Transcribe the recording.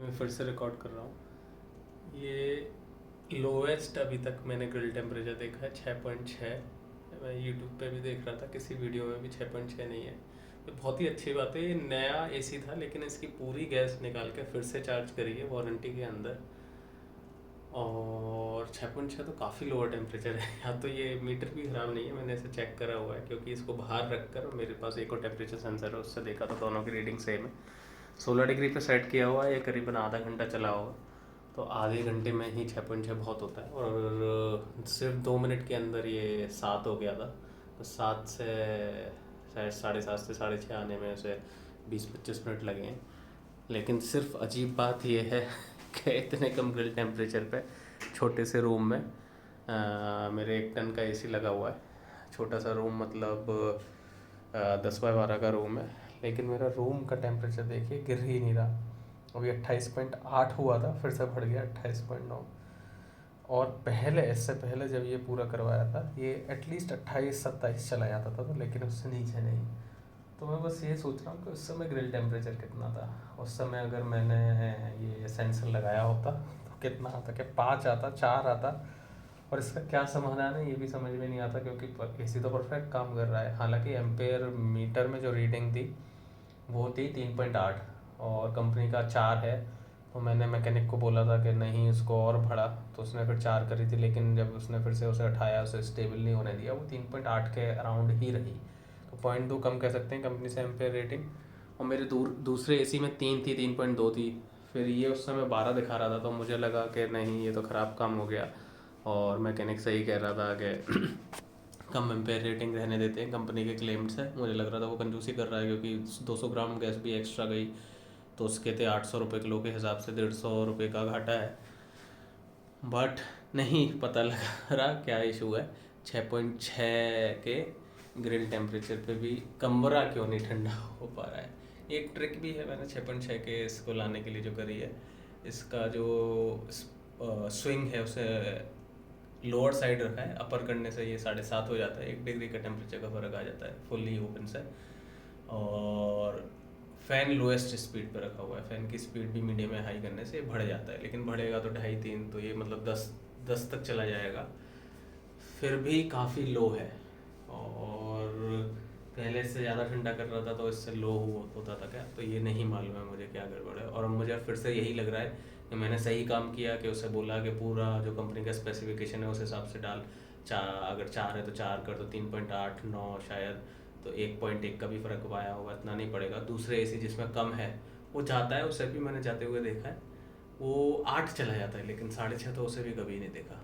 मैं फिर से रिकॉर्ड कर रहा हूँ। ये लोएस्ट अभी तक मैंने ग्रिल टेम्परेचर देखा है 6.6। मैं यूट्यूब पे भी देख रहा था, किसी वीडियो में भी 6.6 नहीं है। तो बहुत ही अच्छी बात है। ये नया एसी था लेकिन इसकी पूरी गैस निकाल के फिर से चार्ज करी है वारंटी के अंदर। और 6.6 तो काफ़ी लोअर टेम्परेचर है। या तो ये मीटर भी ख़राब नहीं है, मैंने इसे चेक करा हुआ है क्योंकि इसको बाहर रख कर मेरे पास एक और टेम्परेचर सेंसर है, उससे देखा तो दोनों की रीडिंग सेम है। 16 डिग्री पे सेट किया हुआ है। ये करीबन आधा घंटा चला होगा, तो आधे घंटे में ही 6.6 बहुत होता है। और सिर्फ 2 मिनट के अंदर ये 7 हो गया था। तो 7 से शायद 7:30 से 6:30 आने में उसे 20-25 मिनट लगे हैं। लेकिन सिर्फ अजीब बात यह है कि इतने कम ग्रिल टेम्परेचर पे छोटे से रूम में मेरे 1 टन का एसी लगा हुआ है। छोटा सा रूम मतलब 10 बाय 12 का रूम है, लेकिन मेरा रूम का टेम्परेचर देखिए गिर ही नहीं रहा। अभी 28.8 हुआ था, फिर से बढ़ गया 28.9। और पहले, इससे पहले जब ये पूरा करवाया था, ये एटलीस्ट 28-27 चला जाता था, तो लेकिन उससे नीचे नहीं। तो मैं बस ये सोच रहा हूँ कि उस समय ग्रिल टेम्परेचर कितना था। उस समय अगर मैंने ये सेंसर लगाया होता तो कितना आता, कि 5 आता, 4 आता। और इसका क्या समाधान है ये भी समझ में नहीं आता, क्योंकि एसी तो परफेक्ट काम कर रहा है। हालांकि एम्पेयर मीटर में जो रीडिंग थी वो थी 3.8 और कंपनी का 4 है। तो मैंने मैकेनिक को बोला था कि नहीं, इसको और बढ़ा, तो उसने फिर 4 करी थी। लेकिन जब उसने फिर से उसे उठाया, उसे स्टेबल नहीं होने दिया, वो 3.8 के अराउंड ही रही। तो 0.2 कम कह सकते हैं कंपनी से एम्पेयर रेटिंग। और मेरे दूसरे एसी में 3 थी, 3.2 थी। फिर ये उस समय 12 दिखा रहा था, तो मुझे लगा कि नहीं, ये तो ख़राब काम हो गया। और मैकेनिक सही कह रहा था कि कम एम्पेयर रेटिंग रहने देते हैं, कंपनी के क्लेम्स है। मुझे लग रहा था वो कंजूसी कर रहा है, क्योंकि 200 ग्राम गैस भी एक्स्ट्रा गई, तो उसके थे 800 रुपये किलो के हिसाब से 150 रुपये का घाटा है। बट नहीं पता लगा रहा क्या इशू है। 6.6 के ग्रिल टेम्परेचर पे भी कमरा क्यों नहीं ठंडा हो पा रहा है। एक ट्रिक भी है मैंने 6.6 के इसको लाने के लिए जो करी है। इसका जो स्विंग है उसे लोअर साइड रखा है, अपर करने से ये 7.5 हो जाता है। 1 डिग्री का टेम्परेचर का फ़र्क आ जाता है फुल्ली ओपन से। और फ़ैन लोएस्ट स्पीड पर रखा हुआ है। फ़ैन की स्पीड भी मीडियम या हाई करने से बढ़ जाता है, लेकिन बढ़ेगा तो 2.5-3, तो ये मतलब 10 तक चला जाएगा। फिर भी काफ़ी लो है। और पहले से ज़्यादा ठंडा कर रहा था तो इससे लो होता था क्या, तो ये नहीं मालूम है मुझे क्या गड़बड़ है। और अब मुझे फिर से यही लग रहा है कि मैंने सही काम किया कि उसे बोला कि पूरा जो कंपनी का स्पेसिफिकेशन है उस हिसाब से डाल। अगर 4 है तो 4 कर दो, 3.8-9 शायद, तो 1.1 का भी फ़र्क पाया होगा, इतना नहीं पड़ेगा। दूसरे एसी जिसमें कम है वो जाता है, उसे भी मैंने जाते हुए देखा है, वो 8 चला जाता है, लेकिन 6.5 तो उसे भी कभी नहीं देखा।